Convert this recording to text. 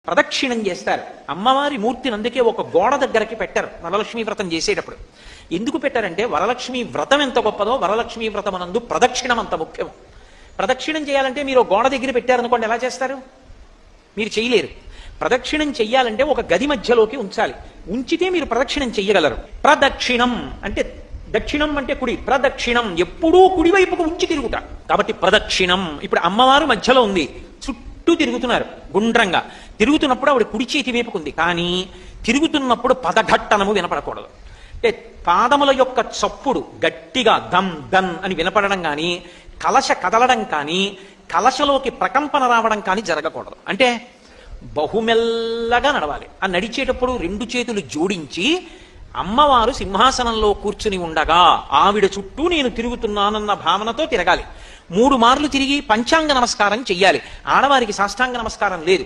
ప్రదక్షిణం చేస్తారు. అమ్మవారి మూర్తిని అందుకే ఒక గోడ దగ్గరకి పెట్టారు వరలక్ష్మీ వ్రతం చేసేటప్పుడు. ఎందుకు పెట్టారంటే వరలక్ష్మీ వ్రతం ఎంత గొప్పదో వరలక్ష్మీ వ్రతం అనందు ప్రదక్షిణం అంత ముఖ్యం. ప్రదక్షిణం చేయాలంటే మీరు గోడ దగ్గర పెట్టారనుకోండి, ఎలా చేస్తారు? మీరు చేయలేరు. ప్రదక్షిణం చెయ్యాలంటే ఒక గది మధ్యలోకి ఉంచాలి. ఉంచితే మీరు ప్రదక్షిణం చెయ్యగలరు. ప్రదక్షిణం అంటే దక్షిణం అంటే కుడి, ప్రదక్షిణం ఎప్పుడూ కుడివైపుకు ఉంచి తిరుగుట కాబట్టి ప్రదక్షిణం. ఇప్పుడు అమ్మవారు మధ్యలో ఉంది, చుట్టూ తిరుగుతున్నారు గుండ్రంగా. తిరుగుతున్నప్పుడు ఆవిడ కుడి చేతి వైపుకు ఉంది, కానీ తిరుగుతున్నప్పుడు పదఘట్టనము వినపడకూడదు. అంటే పాదముల యొక్క చప్పుడు గట్టిగా దమ్ దన్ అని వినపడడం కానీ, కలశ కదలడం కానీ, కలశలోకి ప్రకంపన రావడం కానీ జరగకూడదు. అంటే బహుమెల్లగా నడవాలి. ఆ నడిచేటప్పుడు రెండు చేతులు జోడించి అమ్మవారు సింహాసనంలో కూర్చుని ఉండగా ఆవిడ చుట్టూ నేను తిరుగుతున్నానన్న భావనతో తిరగాలి. 3 మార్లు తిరిగి పంచాంగ నమస్కారం చెయ్యాలి. ఆడవారికి సాష్టాంగ నమస్కారం లేదు.